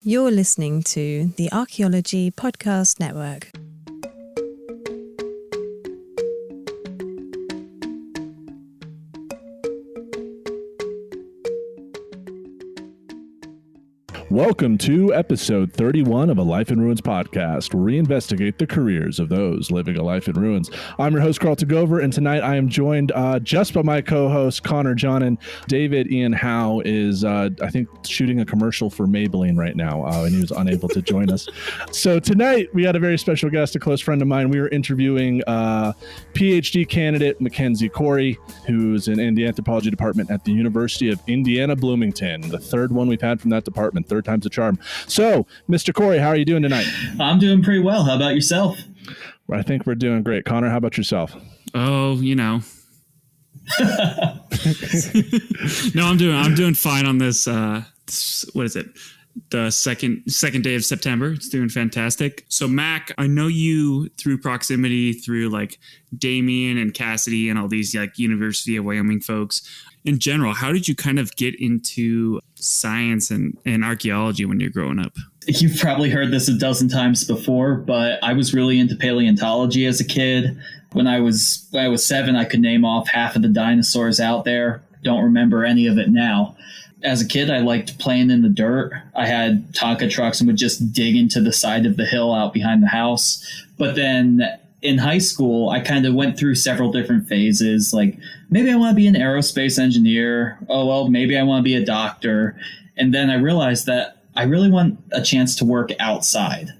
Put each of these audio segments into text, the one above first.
You're listening to the Archaeology Podcast Network. Welcome to episode 31 of A Life in Ruins podcast, where we investigate the careers of those living a life in ruins. I'm your host, Carlton Gover, and tonight I am joined just by my co-host, Connor Johnen. David Ian Howe is, I think, shooting a commercial for Maybelline right now, and he was unable to join us. So tonight, we had a very special guest, a close friend of mine. We were interviewing PhD candidate Mackenzie Cory, who's in the anthropology department at the University of Indiana Bloomington, the third one we've had from that department. Third time's a charm. So, Mr. Cory, how are you doing tonight? I'm doing pretty well. How about yourself? I think we're doing great. Connor, how about yourself? Oh, you know. No, I'm doing fine on this. What is it? The second day of September. It's doing fantastic. So, Mac, I know you through proximity through like Damien and Cassidy and all these like University of Wyoming folks. In general, how did you kind of get into science and archaeology when you're growing up? You've probably heard this a dozen times before, but I was really into paleontology as a kid. When I was 7, I could name off half of the dinosaurs out there. Don't remember any of it now. As a kid, I liked playing in the dirt. I had Tonka trucks and would just dig into the side of the hill out behind the house. But then in high school, I kind of went through several different phases. Like, maybe I want to be an aerospace engineer. Oh, well, maybe I want to be a doctor. And then I realized that I really want a chance to work outside.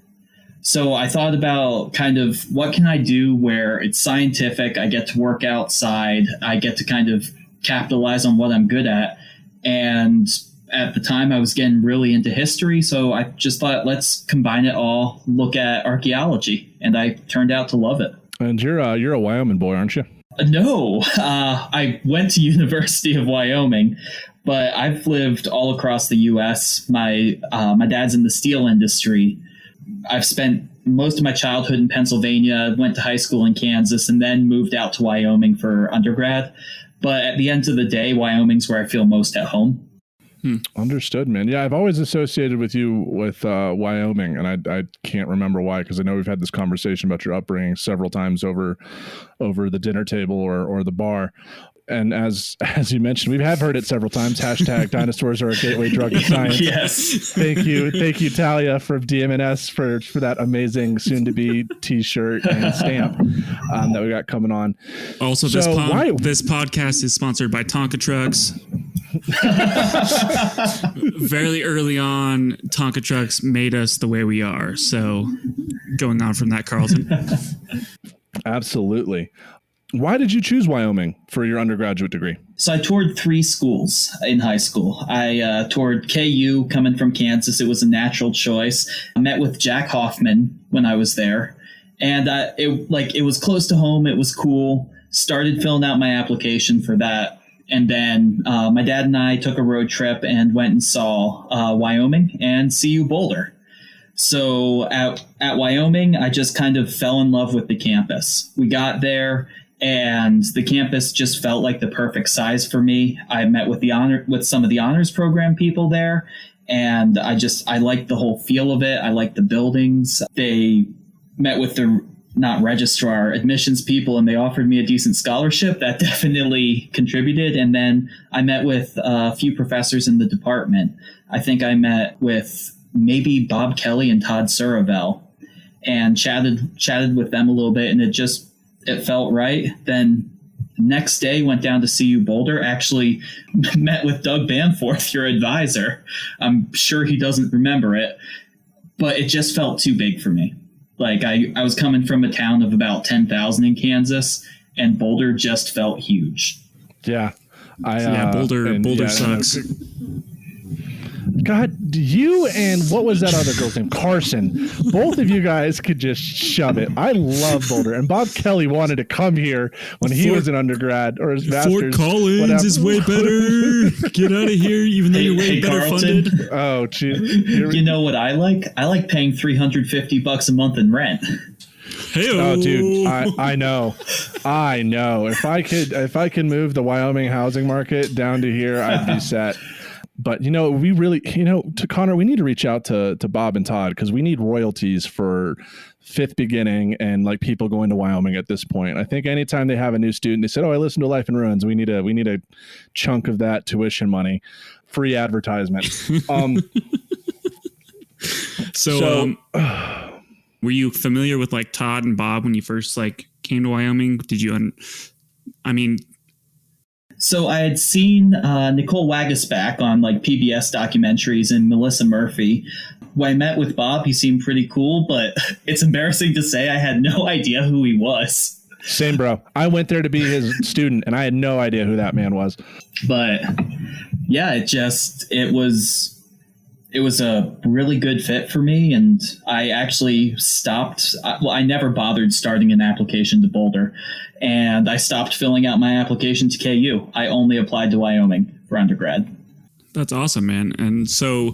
So I thought about kind of what can I do where it's scientific, I get to work outside, I get to kind of capitalize on what I'm good at. And at the time, I was getting really into history, so I just thought, let's combine it all, look at archaeology, and I turned out to love it. And you're a Wyoming boy, aren't you? No, I went to University of Wyoming, but I've lived all across the U.S. My dad's in the steel industry. I've spent most of my childhood in Pennsylvania, went to high school in Kansas, and then moved out to Wyoming for undergrad. But at the end of the day, Wyoming's where I feel most at home. Understood, man. Yeah, I've always associated with you with Wyoming, and I can't remember why, because I know we've had this conversation about your upbringing several times over the dinner table or the bar. And as you mentioned, we have heard it several times. Hashtag dinosaurs are a gateway drug to science. Yes. Thank you, Talia, for DMNS for that amazing soon-to-be T-shirt and stamp that we got coming on. Also, this podcast is sponsored by Tonka Trucks. Very early on, Tonka Trucks made us the way we are. So, going on from that, Carlton. Absolutely. Why did you choose Wyoming for your undergraduate degree? So I toured 3 schools in high school. I toured KU coming from Kansas. It was a natural choice. I met with Jack Hoffman when I was there. And it was close to home. It was cool. Started filling out my application for that. And then my dad and I took a road trip and went and saw Wyoming and CU Boulder. So at Wyoming, I just kind of fell in love with the campus. We got there, and the campus just felt like the perfect size for me. I met with some of the honors program people there, and I liked the whole feel of it. I liked the buildings. They met with the not registrar, admissions people, and they offered me a decent scholarship. That definitely contributed. And then I met with a few professors in the department. I think I met with maybe Bob Kelly and Todd Suravel, and chatted with them a little bit, and it felt right. Then next day went down to CU Boulder, actually met with Doug Bamforth, your advisor. I'm sure he doesn't remember it, but it just felt too big for me. Like I was coming from a town of about 10,000 in Kansas, and Boulder just felt huge. Yeah. Boulder sucks. God, you and what was that other girl's name? Carson. Both of you guys could just shove it. I love Boulder. And Bob Kelly wanted to come here when he was an undergrad or his master's. Fort Collins is way better. Get out of here, even though you're way better Carlton, funded. Oh, geez. You know what I like? I like paying $350 a month in rent. Hey-o. Oh, dude, I know. If I could move the Wyoming housing market down to here, I'd be set. But, we really, to Connor, we need to reach out to Bob and Todd, because we need royalties for Fifth Beginning and like people going to Wyoming at this point. I think anytime they have a new student, they said, "Oh, I listened to Life in Ruins." We need a chunk of that tuition money, free advertisement. So were you familiar with like Todd and Bob when you first like came to Wyoming? Did you, So I had seen Nicole Wagasback on like PBS documentaries and Melissa Murphy. When I met with Bob, he seemed pretty cool, but it's embarrassing to say I had no idea who he was. Same, bro. I went there to be his student, and I had no idea who that man was. But yeah, it was a really good fit for me, and I actually stopped. I never bothered starting an application to Boulder, and I stopped filling out my application to KU. I only applied to Wyoming for undergrad. That's awesome, man. And so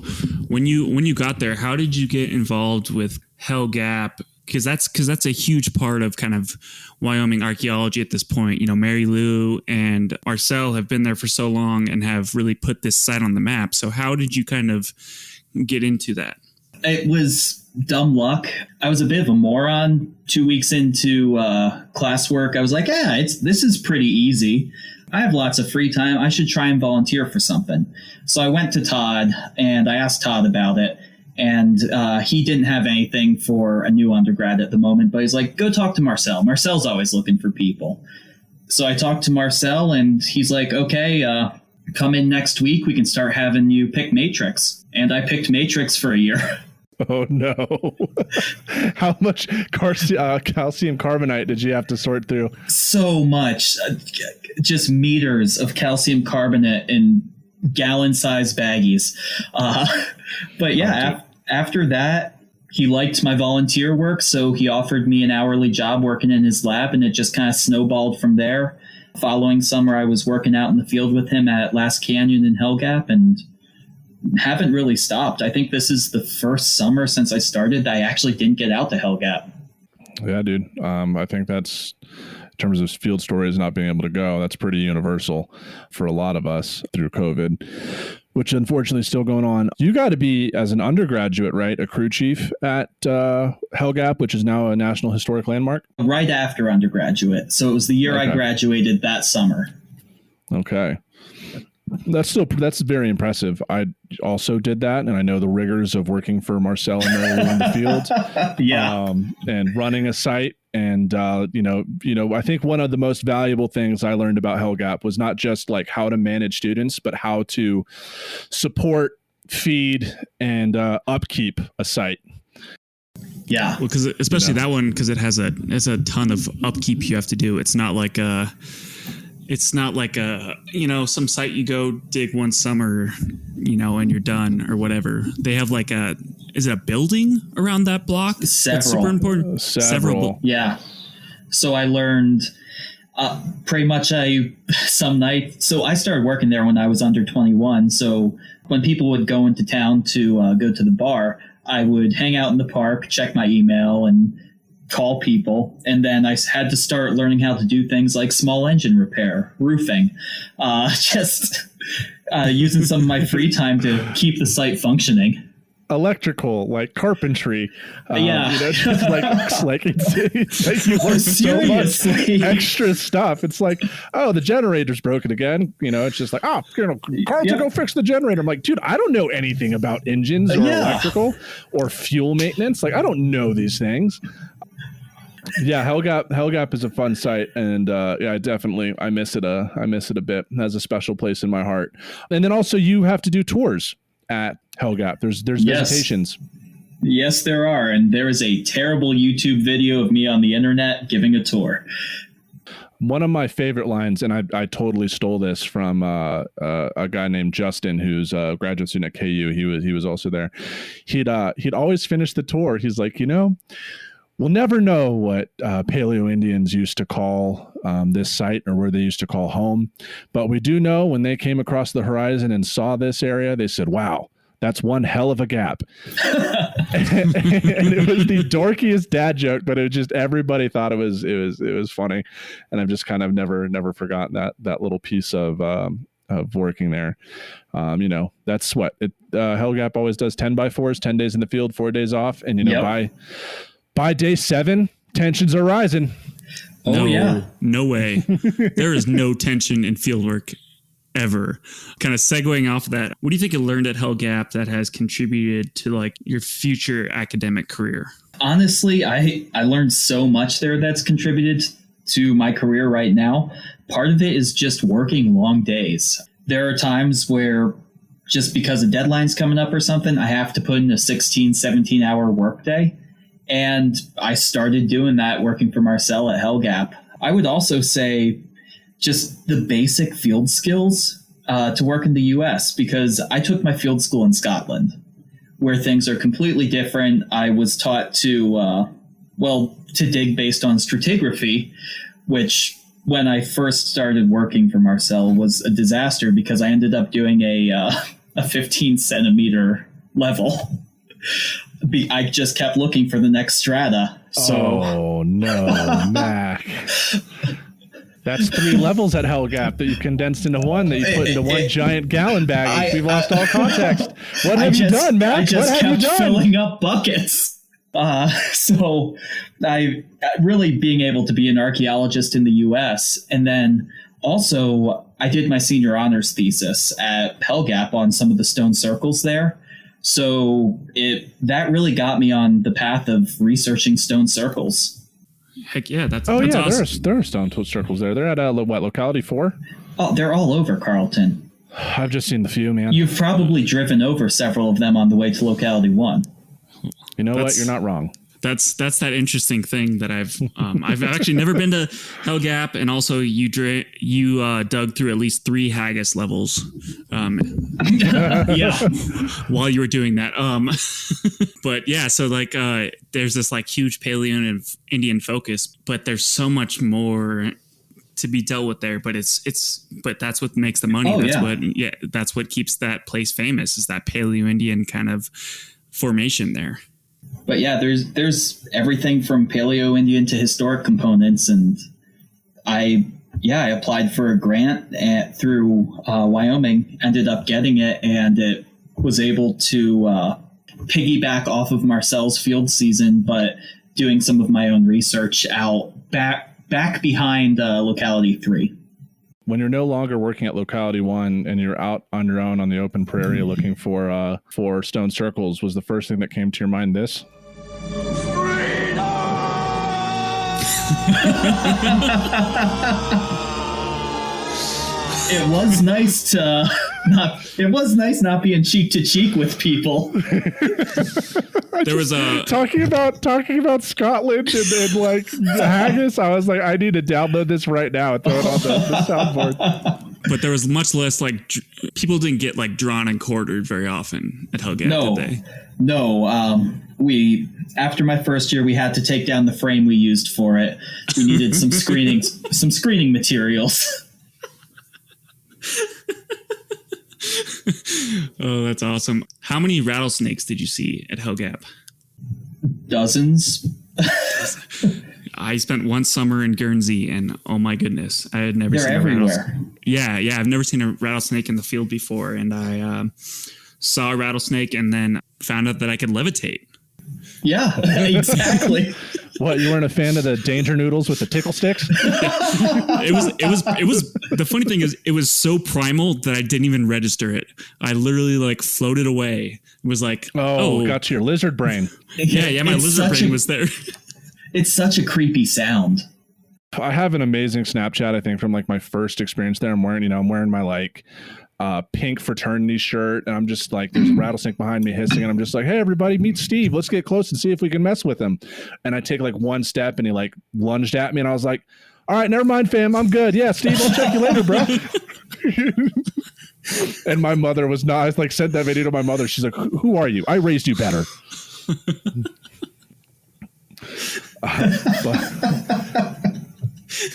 when you got there, how did you get involved with Hell Gap? Because that's a huge part of kind of Wyoming archaeology at this point. Mary Lou and Marcel have been there for so long and have really put this site on the map. So how did you kind of get into that? It was dumb luck. I was a bit of a moron 2 weeks into classwork. I was like, this is pretty easy. I have lots of free time. I should try and volunteer for something. So I went to Todd and I asked Todd about it. And he didn't have anything for a new undergrad at the moment, but he's like, go talk to Marcel. Marcel's always looking for people. So I talked to Marcel and he's like, okay, come in next week. We can start having you pick Matrix. And I picked Matrix for a year. Oh, no. How much calcium carbonate did you have to sort through? So much. Just meters of calcium carbonate in gallon-sized baggies. But yeah, after that, he liked my volunteer work, so he offered me an hourly job working in his lab, and it just kind of snowballed from there. Following summer, I was working out in the field with him at Last Canyon and Hell Gap, and haven't really stopped. I think this is the first summer since I started that I actually didn't get out to Hell Gap. Yeah, dude. I think that's, in terms of field stories not being able to go, that's pretty universal for a lot of us through COVID, which unfortunately is still going on. You got to be, as an undergraduate, right, a crew chief at Hell Gap, which is now a National Historic Landmark? Right after undergraduate. So it was the year I graduated that summer. Okay. That's very impressive. I also did that, and I know the rigors of working for Marcel and Mary Lou in the field. Yeah. And running a site. And, I think one of the most valuable things I learned about Hell Gap was not just like how to manage students, but how to support, feed, and upkeep a site. Yeah. Well, because especially that one, because it has a ton of upkeep you have to do. It's not like some site you go dig one summer, and you're done or whatever. They have is it a building around that block? Several. That's super important. Several. Yeah. So I learned pretty much some night. So I started working there when I was under 21. So when people would go into town to go to the bar, I would hang out in the park, check my email, and call people. And then I had to start learning how to do things like small engine repair, roofing, using some of my free time to keep the site functioning. Electrical, like carpentry, just like it's like you learn so much extra stuff. It's like, oh, the generator's broken again. It's just like, Carlton, go fix the generator. I'm like, dude, I don't know anything about engines or electrical or fuel maintenance. Like, I don't know these things. Yeah, Hell Gap is a fun site, and I miss it a bit. It has a special place in my heart. And then also you have to do tours at Hell Gap. There's visitations. Yes, there are, and there is a terrible YouTube video of me on the internet giving a tour. One of my favorite lines, and I totally stole this from a guy named Justin, who's a graduate student at KU. He was also there. He'd always finish the tour. He's like, we'll never know what Paleo Indians used to call this site or where they used to call home. But we do know when they came across the horizon and saw this area, they said, wow, that's one hell of a gap. and it was the dorkiest dad joke, but it was just, everybody thought it was funny. And I've just kind of never forgotten that little piece of of working there. That's what Hell Gap always does: 10x4s, 10 days in the field, 4 days off, and by day 7, tensions are rising. No way. There is no tension in fieldwork ever. Kind of segueing off of that, what do you think you learned at Hell Gap that has contributed to like your future academic career? Honestly, I learned so much there that's contributed to my career right now. Part of it is just working long days. There are times where just because a deadline's coming up or something, I have to put in a 16, 17-hour workday. And I started doing that working for Marcel at Hell Gap. I would also say just the basic field skills to work in the U.S., because I took my field school in Scotland, where things are completely different. I was taught to dig based on stratigraphy, which when I first started working for Marcel was a disaster because I ended up doing a 15 centimeter level. I just kept looking for the next strata. Oh no, Mac. That's 3 levels at Hell Gap that you condensed into one that you put into one giant gallon bag. We've lost all context. What have you done, Mac? I just what have you kept done? filling up buckets. So I really being able to be an archaeologist in the U.S. And then also I did my senior honors thesis at Hell Gap on some of the stone circles there. So that really got me on the path of researching stone circles. Heck yeah, that's awesome. There are stone circles there. They're at locality 4? Oh, they're all over Carlton. I've just seen the few, man. You've probably driven over several of them on the way to locality 1. You know what? You're not wrong. That's that interesting thing that I've actually never been to Hell Gap, and also you dug through at least 3 haggis levels, while you were doing that. But yeah, so like there's this like huge Paleo and Indian focus, but there's so much more to be dealt with there. But but that's what makes the money. That's what keeps that place famous, is that Paleo Indian kind of formation there. But yeah, there's everything from Paleo Indian to historic components, and I applied for a grant through Wyoming, ended up getting it, and it was able to piggyback off of Marcel's field season, but doing some of my own research back behind locality 3. When you're no longer working at locality 1 and you're out on your own on the open prairie looking for stone circles, was the first thing that came to your mind this? It was nice not being cheek to cheek with people. There was talking about Scotland and like the haggis. I was like, I need to download this right now and throw it on the soundboard. But there was much less like people didn't get like drawn and quartered very often at Hell Gap, did they? No. We after my first year, we had to take down the frame we used for it. We needed some screening materials. Oh, that's awesome. How many rattlesnakes did you see at Hell Gap? Dozens. I spent one summer in Guernsey, and oh my goodness, I had never seen a rattlesnake. Yeah, I've never seen a rattlesnake in the field before, and I saw a rattlesnake and then found out that I could levitate. Yeah, exactly. What, you weren't a fan of the danger noodles with the tickle sticks? It was the funny thing is it was so primal that I didn't even register it. I literally like floated away. It was like, got to your lizard brain. Yeah, my lizard brain was there. It's such a creepy sound. I have an amazing Snapchat, I think, from like my first experience there. I'm wearing my like pink fraternity shirt, and I'm just like, there's a rattlesnake behind me hissing, and I'm just like, hey everybody, meet Steve, let's get close and see if we can mess with him. And I take like one step and he like lunged at me, and I was like, all right, never mind fam, I'm good. Yeah, Steve, I'll check you later, bro. And my mother was not, I like sent that video to my mother. She's like, who are you? I raised you better.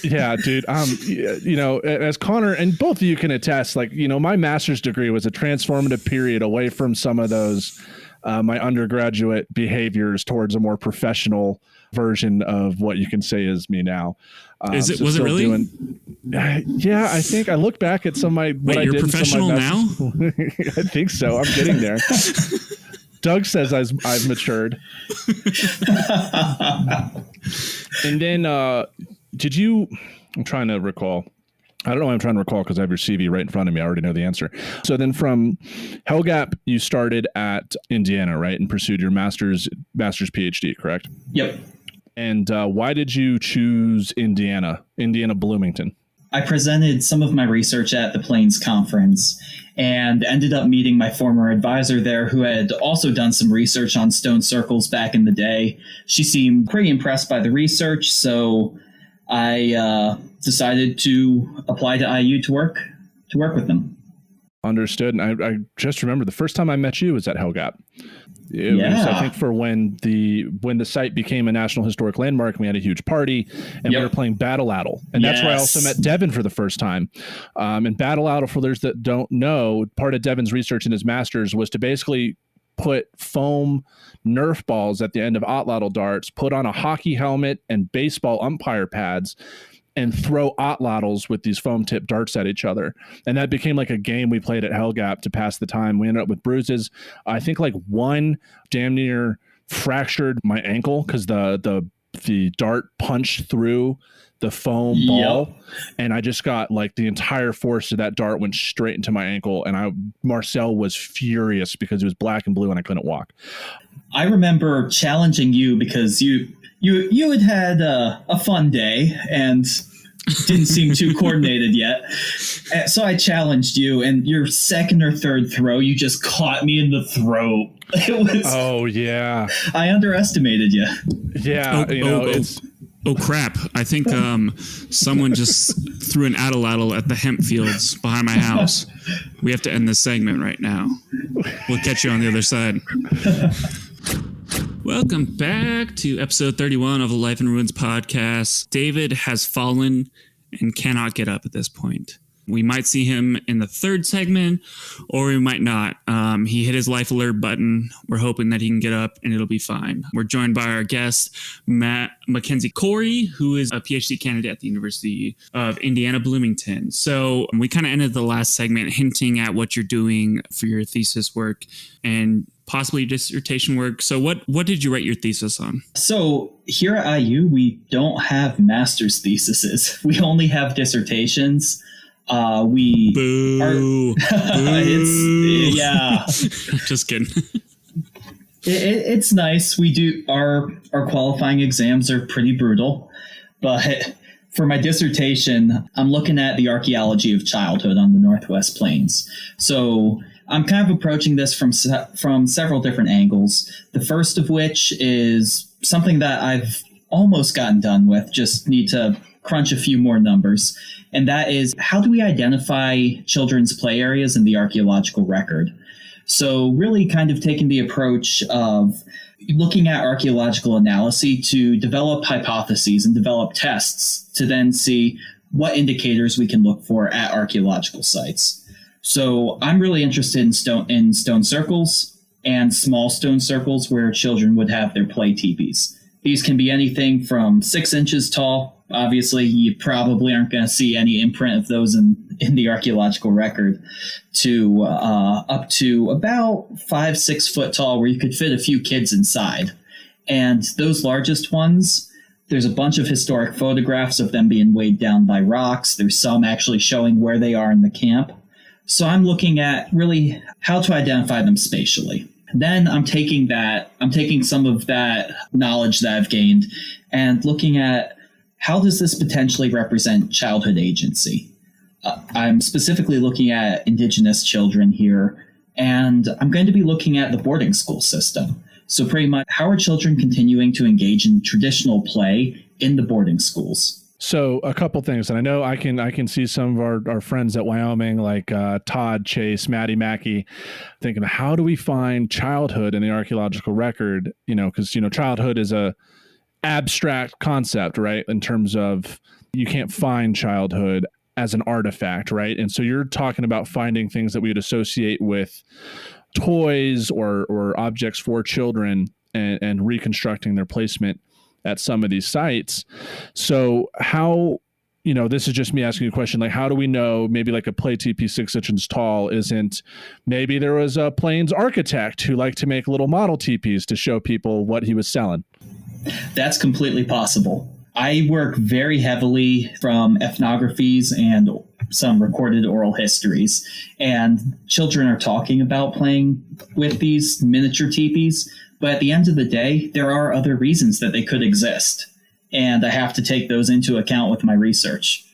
Yeah, dude. As Connor and both of you can attest, like, my master's degree was a transformative period away from some of those my undergraduate behaviors towards a more professional version of what you can say is me now. Was it really? Yeah, I think I look back at some of my what I did. You're professional now? I think so. I'm getting there. Doug says I've matured. And then I'm trying to recall. I don't know why I'm trying to recall because I have your CV right in front of me. I already know the answer. So then from Hell-Gap, you started at Indiana, right? And pursued your master's PhD, correct? Yep. And why did you choose Indiana Bloomington? I presented some of my research at the Plains Conference and ended up meeting my former advisor there who had also done some research on stone circles back in the day. She seemed pretty impressed by the research, so I decided to apply to IU to work with them. Understood. And I just remember the first time I met you was at Hell-Gap. It was, I think, for when the site became a National Historic Landmark, we had a huge party and we were playing Battle Addle. And that's where I also met Devin for the first time. And Battle Addle, for those that don't know, part of Devin's research in his master's was to basically put foam Nerf balls at the end of Atlatl darts, put on a hockey helmet and baseball umpire pads, and throw Atlatls with these foam tip darts at each other. And that became like a game we played at Hell-Gap to pass the time. We ended up with bruises. I think like one damn near fractured my ankle because the dart punched through the foam ball. And I just got like the entire force of that dart went straight into my ankle. And Marcel was furious because it was black and blue and I couldn't walk. I remember challenging you because you had a fun day and didn't seem too coordinated yet. So I challenged you, and your second or third throw, you just caught me in the throat. It was. Oh yeah. I underestimated you. Yeah. Oh crap! I think someone just threw an atlatl at the hemp fields behind my house. We have to end this segment right now. We'll catch you on the other side. Welcome back to episode 31 of the Life in Ruins podcast. David has fallen and cannot get up at this point. We might see him in the third segment, or we might not. He hit his life alert button. We're hoping that he can get up and it'll be fine. We're joined by our guest, Mackenzie Cory, who is a PhD candidate at the University of Indiana Bloomington. So we kind of ended the last segment hinting at what you're doing for your thesis work and possibly dissertation work. So what did you write your thesis on? So here at IU, we don't have master's theses. We only have dissertations. Boo. Yeah. Just kidding. It's nice. We do our qualifying exams are pretty brutal, but for my dissertation, I'm looking at the archaeology of childhood on the Northwest Plains. So I'm kind of approaching this from several different angles. The first of which is something that I've almost gotten done with, just need to crunch a few more numbers. And that is, how do we identify children's play areas in the archaeological record? So really kind of taking the approach of looking at archaeological analysis to develop hypotheses and develop tests to then see what indicators we can look for at archaeological sites. So I'm really interested in stone circles and small stone circles where children would have their play teepees. These can be anything from 6 inches tall. Obviously, you probably aren't going to see any imprint of those in the archaeological record, to up to about 5-6 foot tall, where you could fit a few kids inside. And those largest ones, there's a bunch of historic photographs of them being weighed down by rocks. There's some actually showing where they are in the camp. So I'm looking at really how to identify them spatially. Then I'm taking some of that knowledge that I've gained and looking at how does this potentially represent childhood agency. I'm specifically looking at Indigenous children here, and I'm going to be looking at the boarding school system. So pretty much, how are children continuing to engage in traditional play in the boarding schools? So a couple things, and I know I can see some of our friends at Wyoming, like Todd, Chase, Maddie, Mackey, thinking, how do we find childhood in the archaeological record? Because childhood is a abstract concept, right? In terms of you can't find childhood as an artifact, right? And so you're talking about finding things that we would associate with toys or objects for children and reconstructing their placement at some of these sites. So how, this is just me asking you a question, like how do we know maybe like a play teepee 6 inches tall isn't, maybe there was a Plains architect who liked to make little model teepees to show people what he was selling? That's completely possible. I work very heavily from ethnographies and some recorded oral histories, and children are talking about playing with these miniature teepees. But at the end of the day, there are other reasons that they could exist, and I have to take those into account with my research.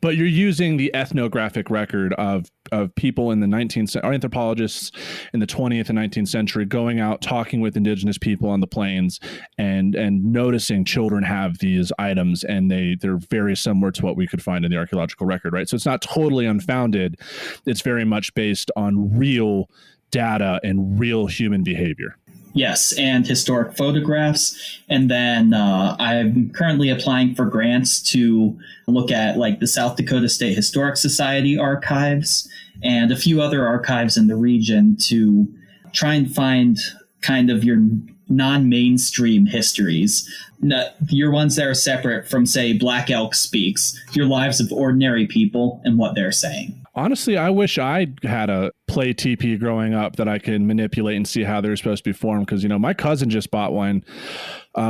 But you're using the ethnographic record of people in the 19th century, anthropologists in the 20th and 19th century going out, talking with indigenous people on the plains and noticing children have these items, and they're very similar to what we could find in the archaeological record, right? So it's not totally unfounded. It's very much based on real data and real human behavior. Yes, and historic photographs. And then I'm currently applying for grants to look at like the South Dakota State Historic Society archives and a few other archives in the region to try and find kind of your non-mainstream histories, your ones that are separate from, say, Black Elk Speaks, your lives of ordinary people and what they're saying. Honestly, I wish I had a play teepee growing up that I could manipulate and see how they're supposed to be formed. Because, my cousin just bought one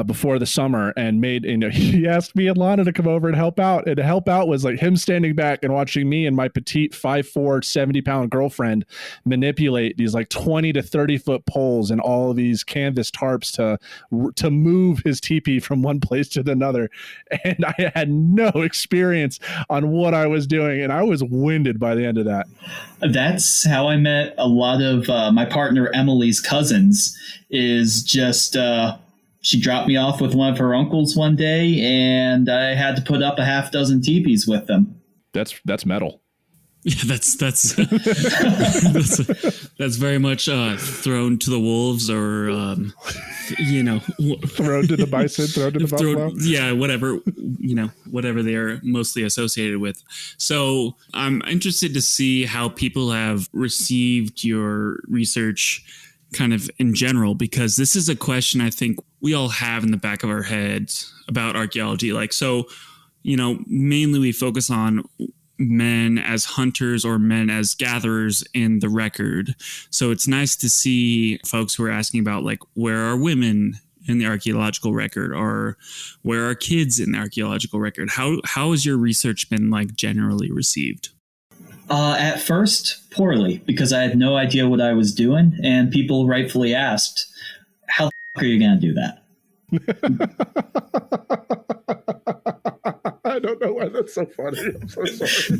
before the summer and he asked me and Lana to come over and help out. And to help out was like him standing back and watching me and my petite 5'4", 70-pound girlfriend manipulate these like 20 to 30 foot poles and all of these canvas tarps to move his teepee from one place to another. And I had no experience on what I was doing, and I was winded by the end of that. That's how I met a lot of my partner Emily's cousins. Is just she dropped me off with one of her uncles one day, and I had to put up a half dozen teepees with them. That's metal. Yeah, that's that's very much thrown to the wolves, or thrown to the bison, thrown to the buffalo. Yeah, whatever they are mostly associated with. So I'm interested to see how people have received your research kind of in general, because this is a question I think we all have in the back of our heads about archaeology. Like, so, mainly we focus on men as hunters or men as gatherers in the record. So it's nice to see folks who are asking about, like, where are women in the archaeological record, or where are kids in the archaeological record? How has your research been like generally received? At first, poorly, because I had no idea what I was doing, and people rightfully asked, how the f*** are you going to do that? I don't know why that's so funny. I'm so sorry. It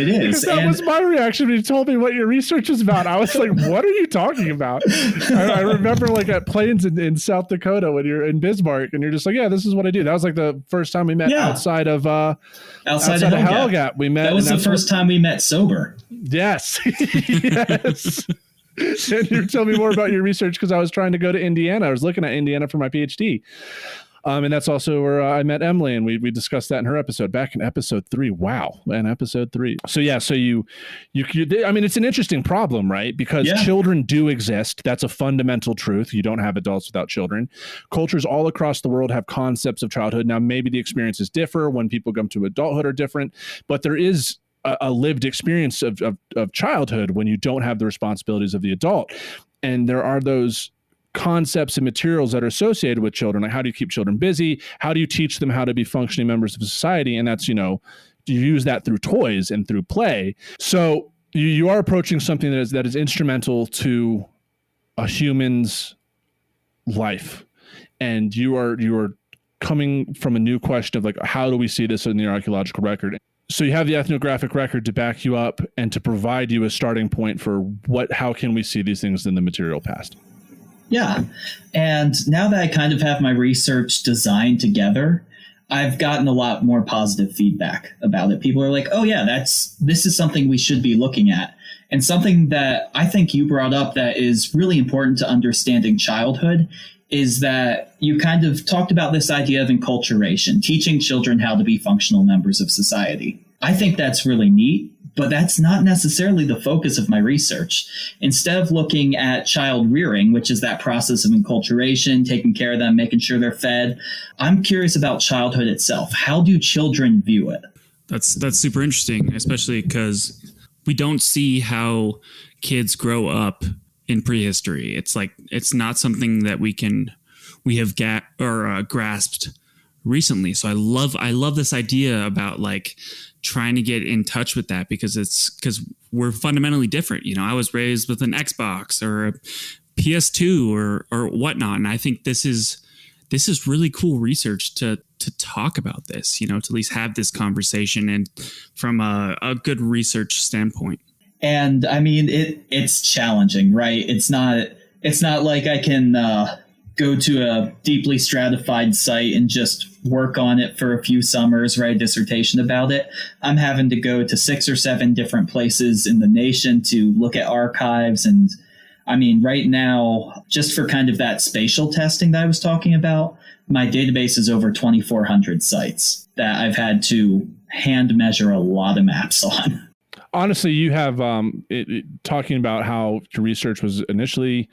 is. Because that was my reaction when you told me what your research is about. I was like, what are you talking about? I remember like at Plains in South Dakota when you're in Bismarck and you're just like, yeah, this is what I do. That was like the first time we met outside of Hellgap. We met. That was the first time we met sober. Yes. Yes. And you're telling me more about your research because I was trying to go to Indiana. I was looking at Indiana for my PhD. And that's also where I met Emily, and we discussed that in her episode back in episode 3. Wow. And episode 3. So yeah, so you I mean, it's an interesting problem, right? Because children do exist. That's a fundamental truth. You don't have adults without children. Cultures all across the world have concepts of childhood. Now, maybe the experiences differ when people come to adulthood are different, but there is a lived experience of childhood when you don't have the responsibilities of the adult. And there are those concepts and materials that are associated with children. Like, how do you keep children busy? How do you teach them how to be functioning members of society? And that's, you use that through toys and through play. So you are approaching something that is instrumental to a human's life. And you are coming from a new question of like, how do we see this in the archaeological record? So you have the ethnographic record to back you up and to provide you a starting point for how can we see these things in the material past? Yeah. And now that I kind of have my research designed together, I've gotten a lot more positive feedback about it. People are like, oh yeah, this is something we should be looking at. And something that I think you brought up that is really important to understanding childhood is that you kind of talked about this idea of enculturation, teaching children how to be functional members of society. I think that's really neat, But that's not necessarily the focus of my research. Instead of looking at child rearing, which is that process of enculturation, taking care of them, making sure they're fed, I'm curious about childhood itself. How do children view it? That's super interesting, especially because we don't see how kids grow up in prehistory. It's like it's not something that we have grasped recently. So I love this idea about like trying to get in touch with that because we're fundamentally different. You know, I was raised with an Xbox or a PS2 or whatnot, and I think this is really cool research to talk about this. You know, to at least have this conversation and from a good research standpoint. And I mean, it's challenging, right? It's not like I can go to a deeply stratified site and just work on it for a few summers, write a dissertation about it. I'm having to go to 6 or 7 different places in the nation to look at archives. And I mean, right now, just for kind of that spatial testing that I was talking about, my database is over 2,400 sites that I've had to hand measure a lot of maps on. Honestly, you have talking about how your research was initially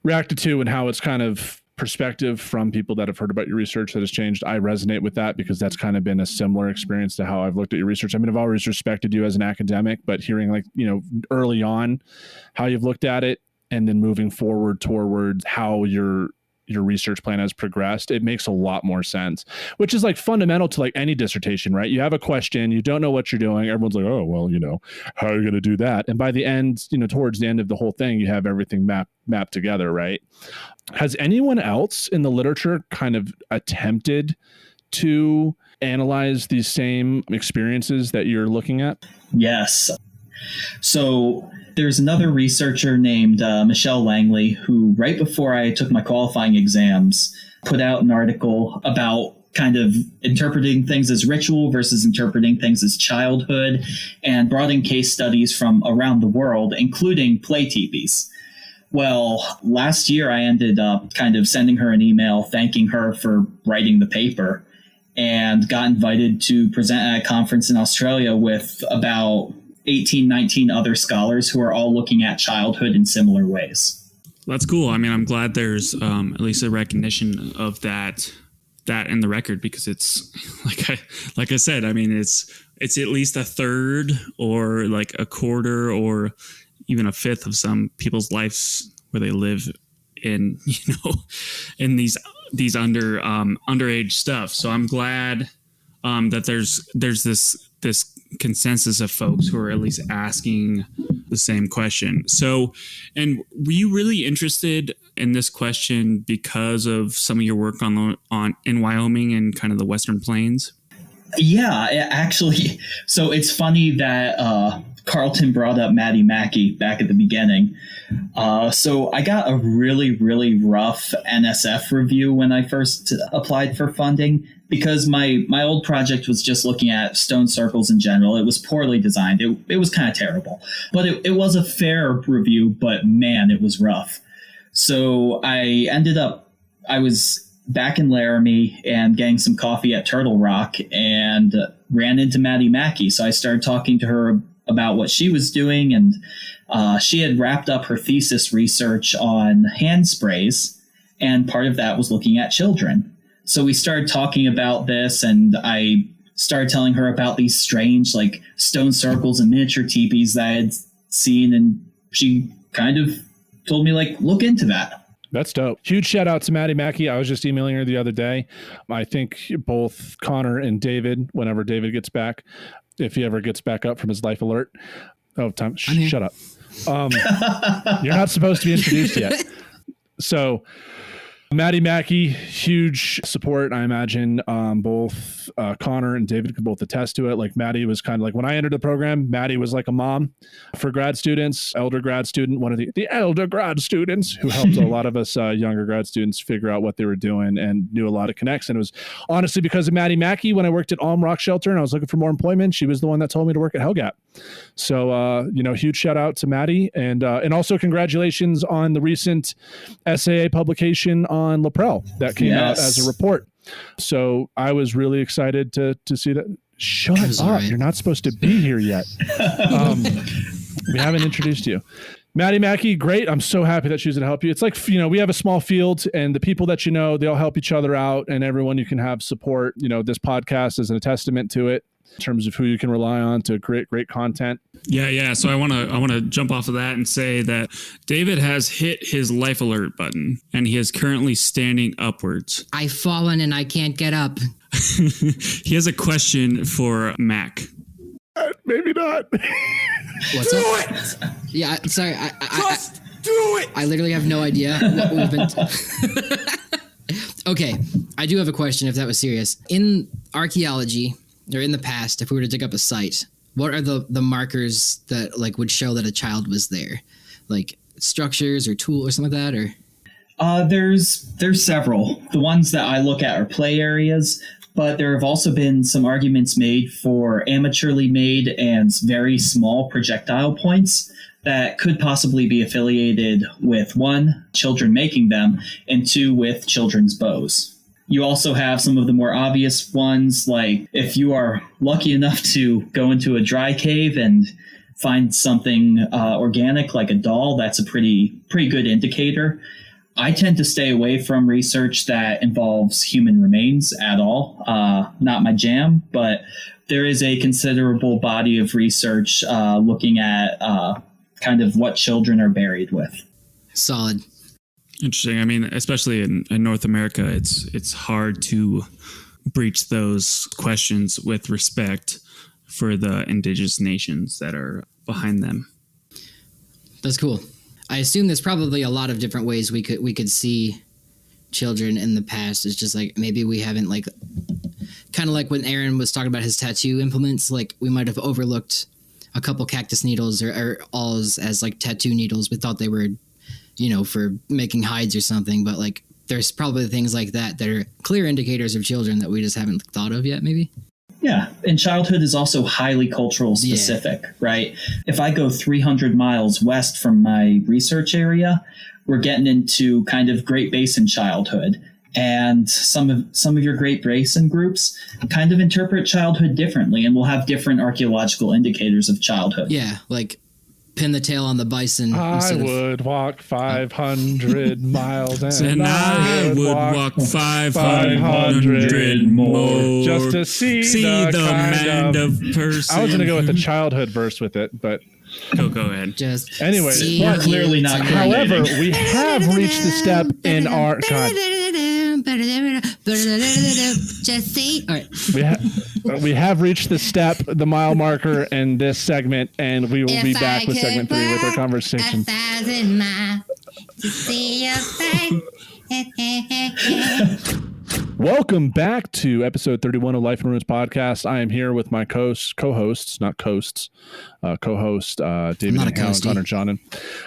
reacted to and how it's kind of perspective from people that have heard about your research that has changed. I resonate with that because that's kind of been a similar experience to how I've looked at your research. I mean, I've always respected you as an academic, but hearing like, you know, early on how you've looked at it and then moving forward towards how your research plan has progressed, it makes a lot more sense, which is like fundamental to like any dissertation, right? You have a question, you don't know what you're doing. Everyone's like, oh, well, you know, how are you going to do that? And by the end, you know, towards the end of the whole thing, you have everything mapped together, right? Has anyone else in the literature kind of attempted to analyze these same experiences that you're looking at? Yes. So there's another researcher named Michelle Langley who, right before I took my qualifying exams, put out an article about kind of interpreting things as ritual versus interpreting things as childhood, and brought in case studies from around the world, including play teepees. Well, last year I ended up kind of sending her an email thanking her for writing the paper, and got invited to present at a conference in Australia with about 18, 19 other scholars who are all looking at childhood in similar ways. That's cool. I mean, I'm glad there's at least a recognition of that in the record, because it's like I said, I mean, it's at least a third or like a quarter or even a fifth of some people's lives where they live in, you know, in these underage stuff. So I'm glad that there's this consensus of folks who are at least asking the same question. So, and were you really interested in this question because of some of your work in Wyoming and kind of the Western Plains? Yeah, actually. So it's funny that Carlton brought up Maddie Mackey back at the beginning. So I got a really, really rough NSF review when I first applied for funding, because my old project was just looking at stone circles in general. It was poorly designed. It was kind of terrible, but it was a fair review, but man, it was rough. So I was back in Laramie and getting some coffee at Turtle Rock and ran into Maddie Mackey. So I started talking to her about what she was doing, and she had wrapped up her thesis research on hand sprays, and part of that was looking at children. So we started talking about this, and I started telling her about these strange like stone circles and miniature teepees that I had seen, and she kind of told me like, look into that. That's dope. Huge shout out to Maddie Mackey. I was just emailing her the other day. I think both Connor and David, whenever David gets back, if he ever gets back up from his life alert. Oh, Tom, shut up. You're not supposed to be introduced yet. So Maddie Mackey, huge support. I imagine both Connor and David could both attest to it. Like Maddie was kind of like, when I entered the program, Maddie was like a mom for grad students, elder grad student, one of the elder grad students who helped a lot of us younger grad students figure out what they were doing and knew a lot of connects. And it was honestly because of Maddie Mackey. When I worked at Alm Rock Shelter and I was looking for more employment, she was the one that told me to work at Hellgap. So, huge shout out to Maddie, and also congratulations on the recent SAA publication on Laprelle that came out as a report. So I was really excited to see that. Shut up. Right. You're not supposed to be here yet. We haven't introduced you. Maddie Mackey, great. I'm so happy that she's going to help you. It's like, we have a small field, and the people that they all help each other out, and everyone you can have support. This podcast is a testament to it in terms of who you can rely on to create great content. Yeah. So I want to jump off of that and say that David has hit his life alert button, and he is currently standing upwards. I've fallen and I can't get up. He has a question for Mac. Maybe not. What's do up? it. Yeah, sorry. Just do it. I literally have no idea what we've been. Okay, I do have a question. If that was serious, in archaeology or in the past, if we were to dig up a site, what are the markers that would show that a child was there, like structures or tool or something like that, or? There's several. The ones that I look at are play areas. But there have also been some arguments made for amateurly made and very small projectile points that could possibly be affiliated with, one, children making them, and two, with children's bows. You also have some of the more obvious ones, like if you are lucky enough to go into a dry cave and find something organic like a doll, that's a pretty good indicator. I tend to stay away from research that involves human remains at all. Not my jam, but there is a considerable body of research looking at kind of what children are buried with. Solid. Interesting. I mean, especially in North America, it's hard to breach those questions with respect for the indigenous nations that are behind them. That's cool. I assume there's probably a lot of different ways we could see children in the past. It's just maybe we haven't kind of like when Aaron was talking about his tattoo implements, we might have overlooked a couple cactus needles or awls as tattoo needles. We thought they were, for making hides or something, but there's probably things like that are clear indicators of children that we just haven't thought of yet, maybe. Yeah, and childhood is also highly cultural specific, right? If I go 300 miles west from my research area, we're getting into kind of Great Basin childhood. And some of your Great Basin groups kind of interpret childhood differently and will have different archaeological indicators of childhood. Yeah, pin the tail on the bison. I would walk 500 miles and I would walk 500 more just to see the kind of person. I was going to go with the childhood verse with it, but go ahead. Just anyway, we're clearly not. However, we have reached the step in our just see. All right. We have reached the step, the mile marker in this segment, and we will be back with segment 3 with our conversation. 1,000 miles to see your face. Welcome back to episode 31 of Life in Ruins podcast. I am here with my co-hosts, not coasts, co-host David and Connor Johnnon.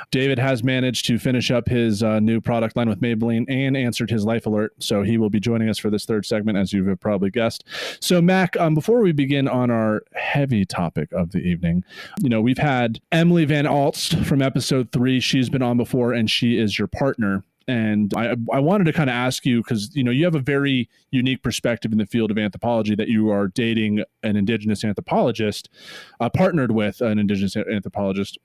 David has managed to finish up his new product line with Maybelline and answered his life alert, so he will be joining us for this third segment, as you have probably guessed. So, Mac, before we begin on our heavy topic of the evening, we've had Emily Van Alst from episode 3. She's been on before, and she is your partner. And I wanted to kind of ask you, because, you have a very unique perspective in the field of anthropology, that you are dating an indigenous anthropologist, partnered with an indigenous anthropologist.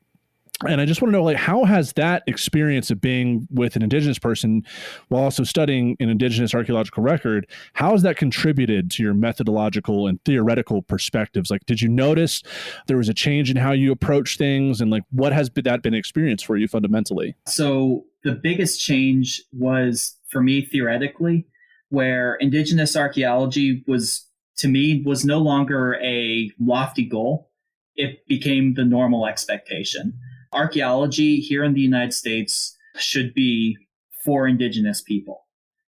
And I just want to know, how has that experience of being with an indigenous person while also studying an indigenous archaeological record, how has that contributed to your methodological and theoretical perspectives? Did you notice there was a change in how you approach things, and what has that been experience for you fundamentally? So the biggest change was, for me, theoretically, where indigenous archaeology was no longer a lofty goal. It became the normal expectation. Archaeology here in the United States should be for indigenous people.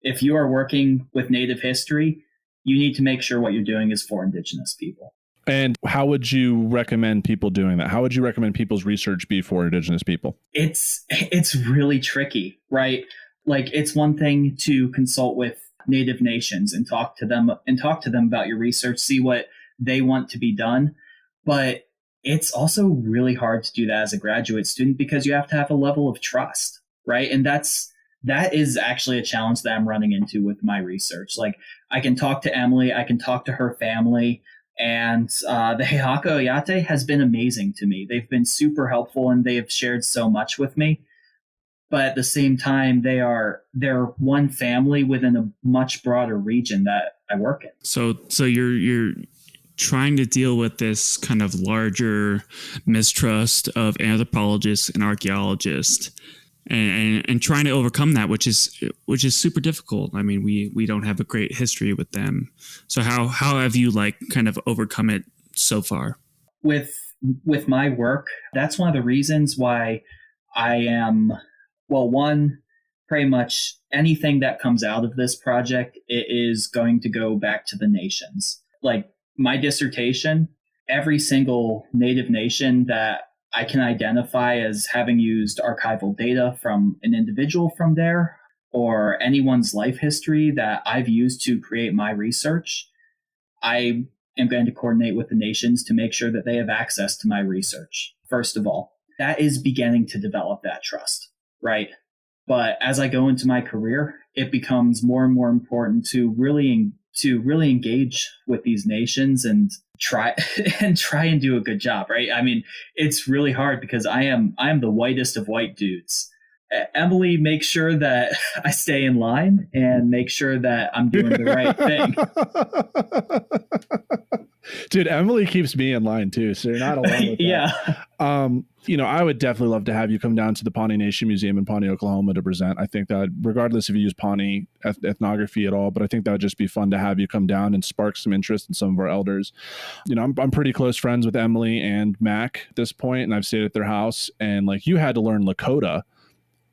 If you are working with Native history, you need to make sure what you're doing is for indigenous people. And how would you recommend people doing that? How would you recommend people's research be for indigenous people? It's really tricky, right? It's one thing to consult with Native nations and talk to them about your research, see what they want to be done. But it's also really hard to do that as a graduate student, because you have to have a level of trust, right? And that is actually a challenge that I'm running into with my research. I can talk to Emily, I can talk to her family, And the Heihaka Oyate has been amazing to me. They've been super helpful and they have shared so much with me. But at the same time, they're one family within a much broader region that I work in. So you're trying to deal with this kind of larger mistrust of anthropologists and archaeologists, and trying to overcome that, which is super difficult. I mean, we don't have a great history with them. So how have you kind of overcome it so far? With my work, that's one of the reasons why I am, well, one, pretty much anything that comes out of this project, it is going to go back to the nations. Like my dissertation, every single native nation that I can identify as having used archival data from an individual from there, or anyone's life history that I've used to create my research, I am going to coordinate with the nations to make sure that they have access to my research. First of all, that is beginning to develop that trust, right? But as I go into my career, it becomes more and more important to really engage with these nations and try and do a good job, right? I mean, it's really hard because I am the whitest of white dudes. Emily makes sure that I stay in line and make sure that I'm doing the right thing. Dude, Emily keeps me in line too, so you're not alone with that. Yeah. I would definitely love to have you come down to the Pawnee Nation Museum in Pawnee, Oklahoma to present. I think that regardless if you use Pawnee ethnography at all, but I think that would just be fun to have you come down and spark some interest in some of our elders. I'm pretty close friends with Emily and Mac at this point, and I've stayed at their house, and you had to learn Lakota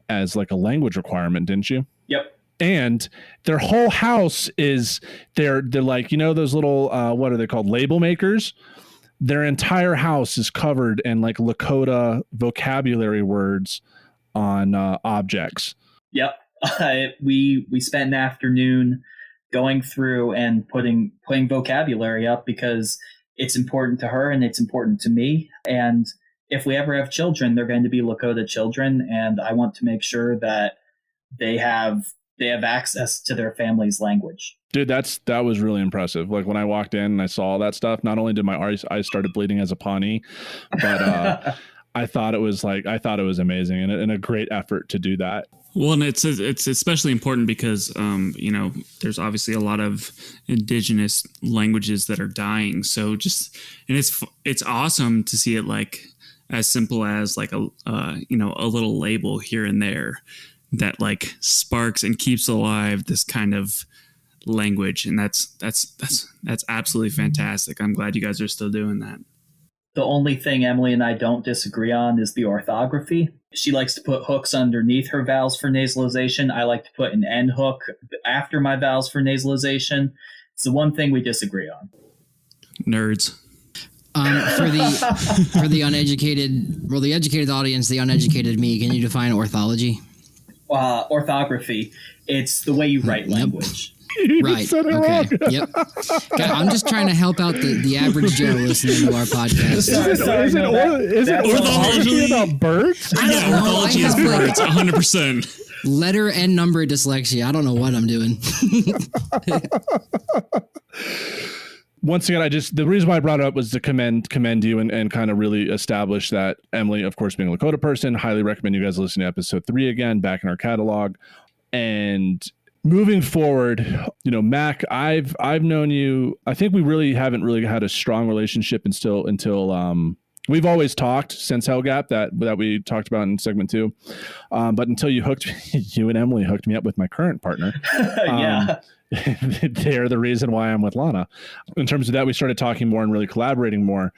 as a language requirement, didn't you? Yep. And their whole house is they're those little what are they called, label makers? Their entire house is covered in Lakota vocabulary words on objects. Yep. We spent an afternoon going through and putting vocabulary up because it's important to her and it's important to me. And if we ever have children, they're going to be Lakota children, and I want to make sure that they have access to their family's language. Dude, that was really impressive. When I walked in and I saw all that stuff, not only did my eyes started bleeding as a Pawnee, but I thought it was amazing and a great effort to do that. Well, and it's especially important because there's obviously a lot of indigenous languages that are dying. So it's awesome to see it as simple as a little label here and there that sparks and keeps alive this kind of language, and that's absolutely fantastic. I'm glad you guys are still doing that. The only thing Emily and I don't disagree on is the orthography. She likes to put hooks underneath her vowels for nasalization. I like to put an end hook after my vowels for nasalization. It's the one thing we disagree on. Nerds. For the uneducated, the educated audience, the uneducated me, can you define orthology? Orthography. It's the way you write language. Right. Okay. Yep. God, I'm just trying to help out the average Joe listening to our podcast. Is it orthology about birds? Yeah, orthology is birds, 100%. Letter and number dyslexia. I don't know what I'm doing. Once again, the reason why I brought it up was to commend you and kind of really establish that Emily, of course, being a Lakota person, highly recommend you guys listen to episode 3 again, back in our catalog. And moving forward, Mac, I've known you. I think we really haven't had a strong relationship until we've always talked since Hellgap that we talked about in segment 2. But until you and Emily hooked me up with my current partner. Yeah. They're the reason why I'm with Lana. In terms of that, we started talking more and really collaborating more.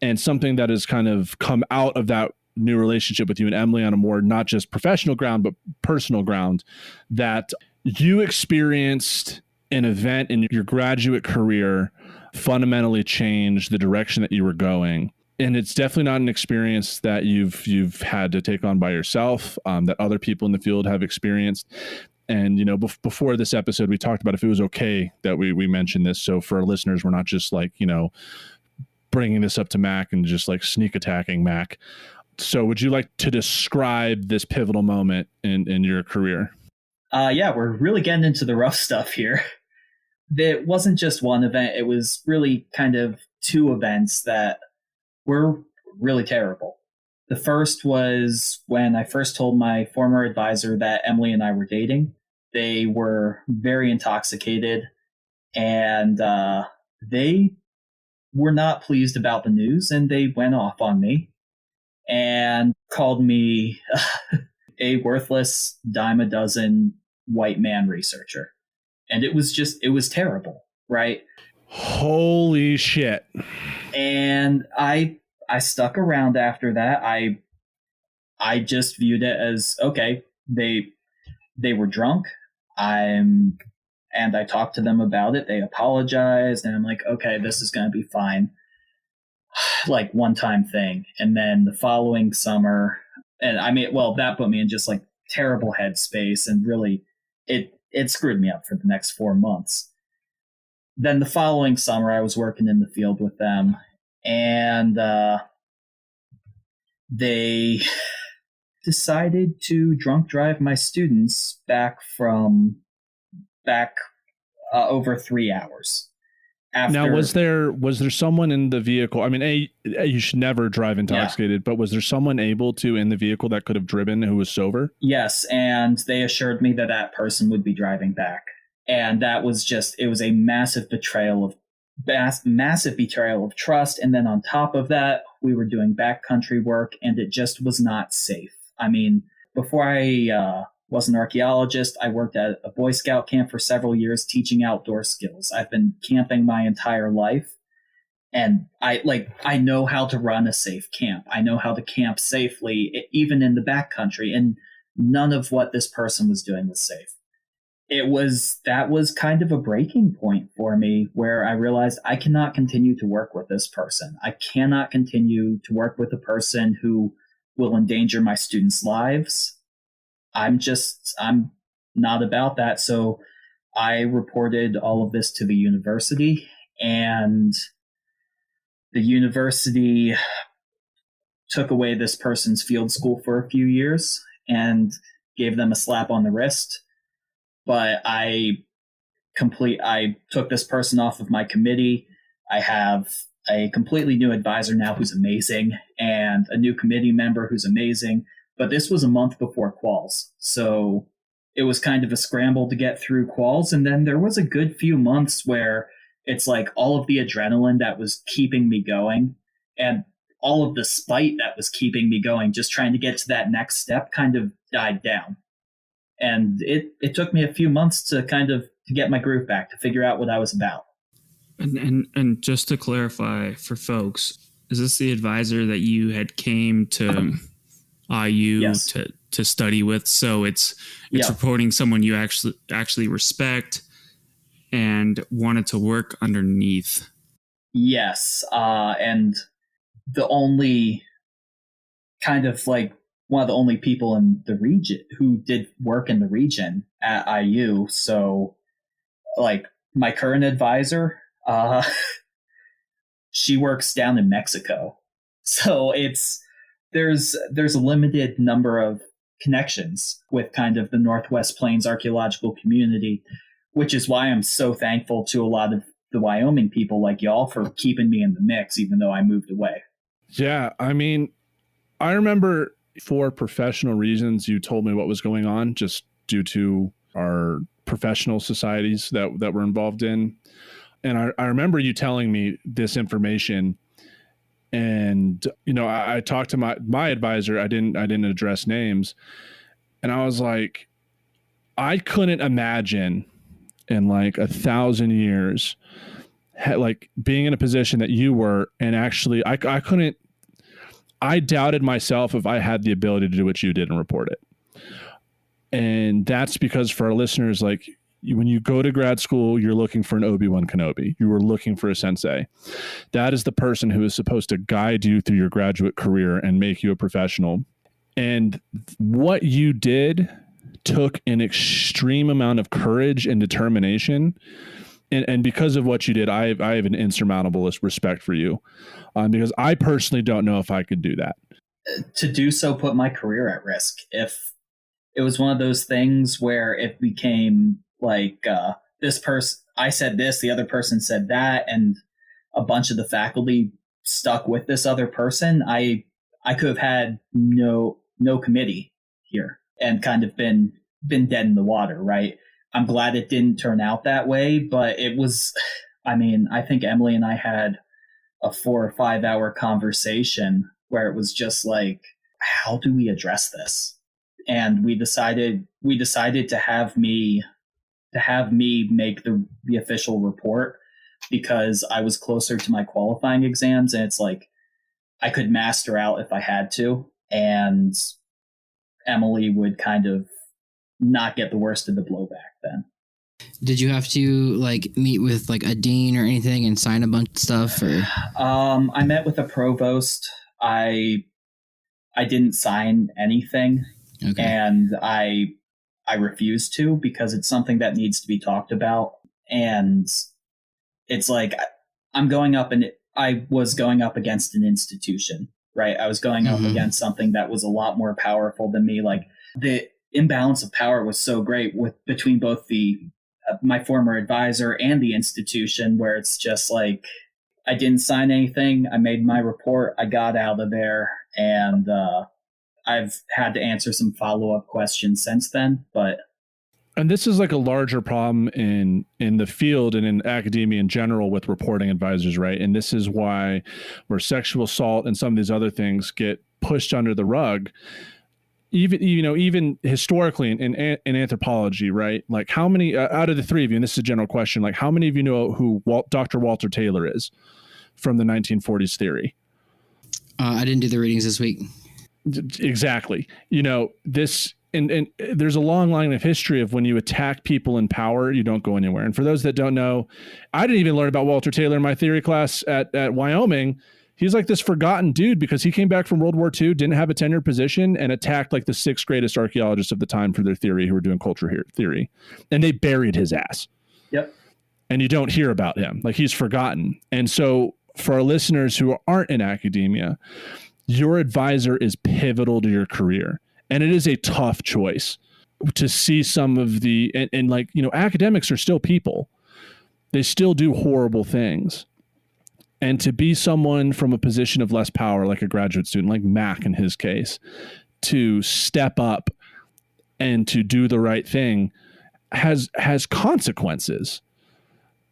And something that has kind of come out of that new relationship with you and Emily on a more not just professional ground, but personal ground, that you experienced an event in your graduate career fundamentally changed the direction that you were going. And it's definitely not an experience that you've had to take on by yourself, that other people in the field have experienced. And, before this episode, we talked about if it was okay that we mentioned this. So for our listeners, we're not just bringing this up to Mac and just sneak attacking Mac. So would you like to describe this pivotal moment in your career? Yeah, we're really getting into the rough stuff here. It wasn't just one event. It was really kind of two events that were really terrible. The first was when I first told my former advisor that Emily and I were dating. They were very intoxicated, and they were not pleased about the news, and they went off on me and called me a worthless dime a dozen white man researcher. And it was terrible, right? Holy shit. And I stuck around after that. I just viewed it as, okay, they were drunk. And I talked to them about it. They apologized, and I'm like, okay, this is going to be fine. Like one time thing. And then the following summer, and that put me in just like terrible headspace, and really it screwed me up for the next 4 months. Then the following summer, I was working in the field with them, and they decided to drunk drive my students back over 3 hours. Now, was there someone in the vehicle? I mean, you should never drive intoxicated, but was there someone able to in the vehicle that could have driven who was sober? Yes, and they assured me that person would be driving back. And that was it was a massive betrayal of trust. And then on top of that, we were doing backcountry work, and it just was not safe. I mean, before I was an archaeologist, I worked at a Boy Scout camp for several years teaching outdoor skills. I've been camping my entire life, and I know how to run a safe camp. I know how to camp safely, even in the backcountry, and none of what this person was doing was safe. That was kind of a breaking point for me, where I realized I cannot continue to work with this person. I cannot continue to work with a person who will endanger my students' lives. I'm not about that. So I reported all of this to the university, and the university took away this person's field school for a few years and gave them a slap on the wrist. But I took this person off of my committee. I have a completely new advisor now who's amazing, and a new committee member who's amazing. But this was a month before quals. So it was kind of a scramble to get through quals. And then there was a good few months where it's like all of the adrenaline that was keeping me going and all of the spite that was keeping me going, just trying to get to that next step, kind of died down. And it took me a few months to to get my groove back, to figure out what I was about. And just to clarify for folks, is this the advisor that you had came to IU Yes. to study with? So it's reporting someone you actually respect and wanted to work underneath. Yes. And the only one of the only people in the region who did work in the region at IU. So like my current advisor, she works down in Mexico. So there's a limited number of connections with kind of the Northwest Plains archaeological community, which is why I'm so thankful to a lot of the Wyoming people like y'all for keeping me in the mix, even though I moved away. Yeah. I mean, I remember for professional reasons, you told me what was going on just due to our professional societies that we're involved in. And I remember you telling me this information. And, I talked to my advisor. I didn't address names. And I was like, I couldn't imagine in like 1,000 years, like being in a position that you were. And actually, I doubted myself if I had the ability to do what you did and report it. And that's because for our listeners, like, when you go to grad school, you're looking for an Obi-Wan Kenobi. You were looking for a sensei. That is the person who is supposed to guide you through your graduate career and make you a professional. And what you did took an extreme amount of courage and determination. And because of what you did, I have an insurmountable respect for you, because I personally don't know if I could do that. To do so put my career at risk. If it was one of those things where it became like this person, I said this, the other person said that, and a bunch of the faculty stuck with this other person, I could have had no committee here and kind of been dead in the water, right? I'm glad it didn't turn out that way, but it was, I mean, I think Emily and I had a 4 or 5 hour conversation where it was just like, how do we address this? And we decided to have me make the official report, because I was closer to my qualifying exams, and it's like I could master out if I had to, and Emily would kind of not get the worst of the blowback then. Did you have to like meet with like a dean or anything and sign a bunch of stuff? Or I met with a provost. I didn't sign anything, okay. and I refused to, because it's something that needs to be talked about. And it's like I was going up against an institution, right? I was going up against something that was a lot more powerful than me. Like the imbalance of power was so great between both my former advisor and the institution, where it's just like, I didn't sign anything. I made my report. I got out of there, and I've had to answer some follow-up questions since then. And this is like a larger problem in the field and in academia in general with reporting advisors, right? And this is why where sexual assault and some of these other things get pushed under the rug, even historically in anthropology, right? Like how many out of the three of you, and this is a general question, like how many of you know who Dr. Walter Taylor is from the 1940s theory? I didn't do the readings this week. Exactly. This, and there's a long line of history of when you attack people in power, you don't go anywhere. And for those that don't know, I didn't even learn about Walter Taylor in my theory class at Wyoming. He's like this forgotten dude because he came back from World War II, didn't have a tenured position, and attacked like the 6th greatest archaeologists of the time for their theory who were doing culture theory. And they buried his ass. Yep. And you don't hear about him. Like he's forgotten. And so for our listeners who aren't in academia, your advisor is pivotal to your career. And it is a tough choice to see some of the, and like, academics are still people. They still do horrible things. And to be someone from a position of less power, like a graduate student, like Mac in his case, to step up and to do the right thing has consequences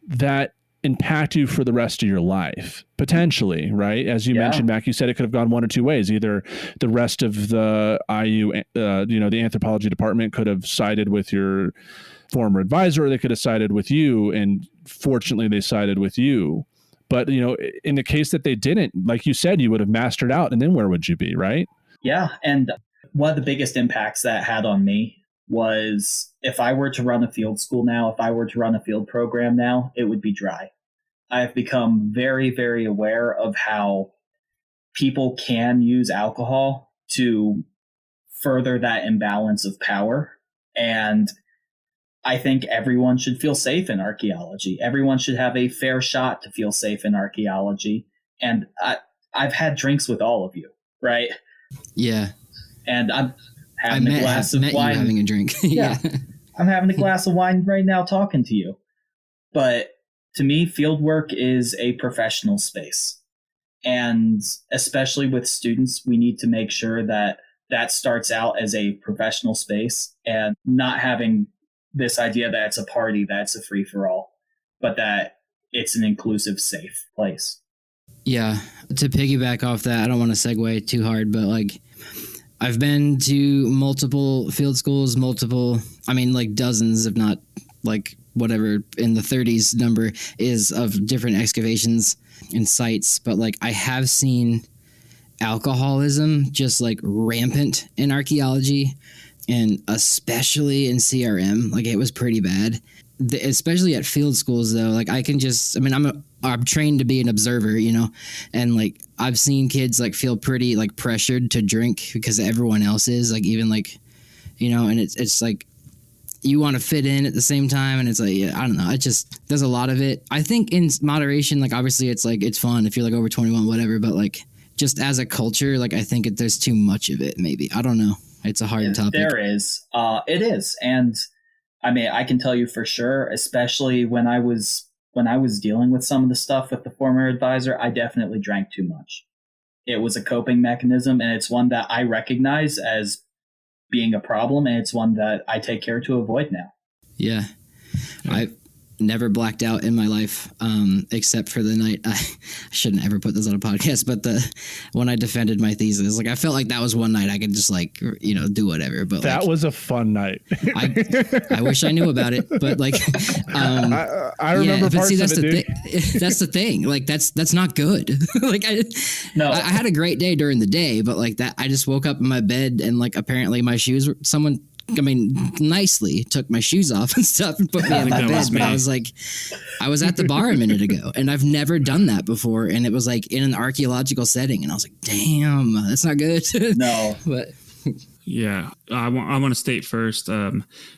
that impact you for the rest of your life, potentially, right? As you mentioned, Mac, you said it could have gone one or two ways. Either the rest of the IU, the anthropology department could have sided with your former advisor, or they could have sided with you. And fortunately, they sided with you. But, in the case that they didn't, like you said, you would have mastered out, and then where would you be, right? Yeah. And one of the biggest impacts that had on me was if I were to run a field school now, if I were to run a field program now, it would be dry. I've become very, very aware of how people can use alcohol to further that imbalance of power. And I think everyone should feel safe in archaeology. Everyone should have a fair shot to feel safe in archaeology. And I've had drinks with all of you, right? Yeah. And I'm having a glass of wine. You having a drink. Yeah. I'm having a glass of wine right now talking to you. But to me, fieldwork is a professional space. And especially with students, we need to make sure that starts out as a professional space and not having this idea that it's a party, that's a free-for-all, but that it's an inclusive, safe place. Yeah. To piggyback off that, I don't want to segue too hard, but like I've been to multiple field schools, dozens, if not like whatever in the 30s number is of different excavations and sites. But like I have seen alcoholism just like rampant in archaeology, and especially in CRM. Like it was pretty bad, especially at field schools though. Like I'm trained to be an observer, and like I've seen kids like feel pretty like pressured to drink because everyone else is like, even like, and it's like you want to fit in at the same time. And it's like, yeah, I don't know. There's a lot of it. I think in moderation, like obviously it's like, it's fun if you're like over 21, whatever, but like just as a culture, like I think there's too much of it. Maybe, I don't know. It's a hard topic. There is. It is. And I mean, I can tell you for sure, especially when I was when I was dealing with some of the stuff with the former advisor, I definitely drank too much. It was a coping mechanism, and it's one that I recognize as being a problem, and it's one that I take care to avoid now. Yeah. I never blacked out in my life, except for the night. I shouldn't ever put this on a podcast, but when I defended my thesis, like I felt like that was one night I could just like, do whatever. But that was a fun night. I wish I knew about it, but like, I remember parts of it, dude. That's the thing. Like that's not good. Like I had a great day during the day, but like that, I just woke up in my bed and like apparently my shoes were nicely took my shoes off and stuff and put me in my bed. But I was like, I was at the bar a minute ago and I've never done that before. And it was like in an archaeological setting. And I was like, damn, that's not good. No. But yeah, I want to state first,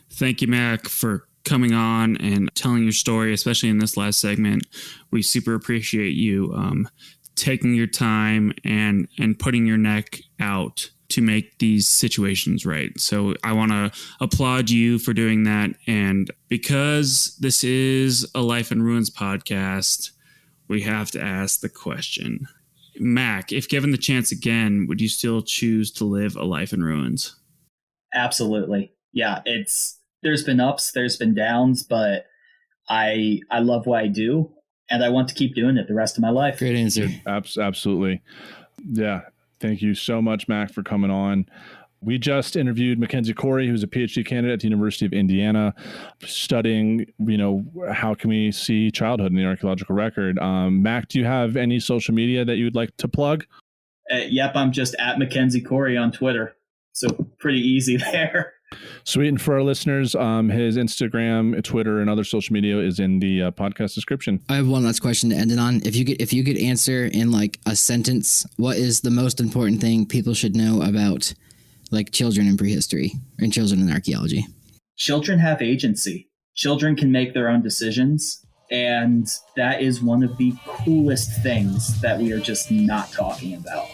thank you, Mac, for coming on and telling your story, especially in this last segment. We super appreciate you taking your time and putting your neck out to make these situations right. So I want to applaud you for doing that. And because this is a Life in Ruins podcast, we have to ask the question. Mac, if given the chance again, would you still choose to live a life in ruins? Absolutely. Yeah, there's been ups, there's been downs, but I love what I do and I want to keep doing it the rest of my life. Great answer. Absolutely. Yeah. Thank you so much, Mac, for coming on. We just interviewed Mackenzie Cory, who's a PhD candidate at the University of Indiana, studying, how can we see childhood in the archaeological record. Mac, do you have any social media that you would like to plug? Yep, I'm just at Mackenzie Cory on Twitter. So pretty easy there. Sweet. And for our listeners, his Instagram, Twitter, and other social media is in the podcast description. I have one last question to end it on. If you could answer in like a sentence, what is the most important thing people should know about like children in prehistory and children in archaeology? Children have agency. Children can make their own decisions. And that is one of the coolest things that we are just not talking about.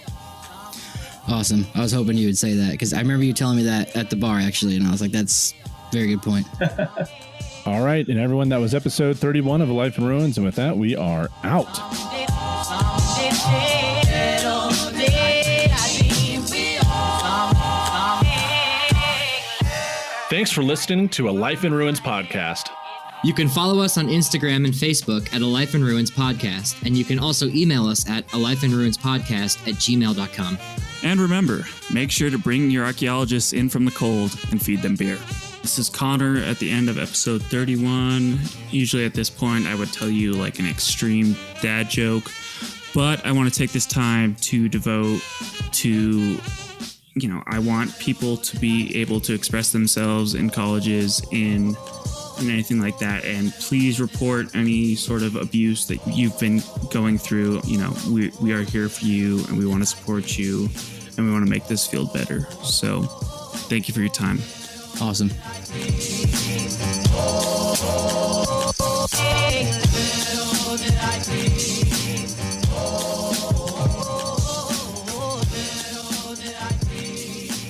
Awesome. I was hoping you would say that because I remember you telling me that at the bar, actually, and I was like, that's a very good point. All right. And everyone, that was episode 31 of A Life in Ruins. And with that, we are out. Thanks for listening to A Life in Ruins podcast. You can follow us on Instagram and Facebook at A Life in Ruins Podcast, and you can also email us at alifeinruinspodcast@gmail.com. And remember, make sure to bring your archaeologists in from the cold and feed them beer. This is Connor at the end of episode 31. Usually at this point, I would tell you like an extreme dad joke, but I want to take this time to devote to, I want people to be able to express themselves in colleges, in anything like that, and please report any sort of abuse that you've been going through. We are here for you and we want to support you and we want to make this field better. So thank you for your time. Awesome.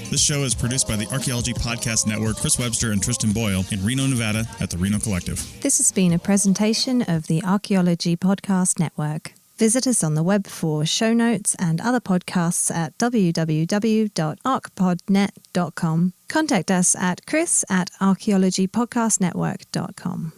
This show is produced by the Archaeology Podcast Network, Chris Webster and Tristan Boyle in Reno, Nevada at the Reno Collective. This has been a presentation of the Archaeology Podcast Network. Visit us on the web for show notes and other podcasts at www.archpodnet.com. Contact us at chris@archaeologypodcastnetwork.com.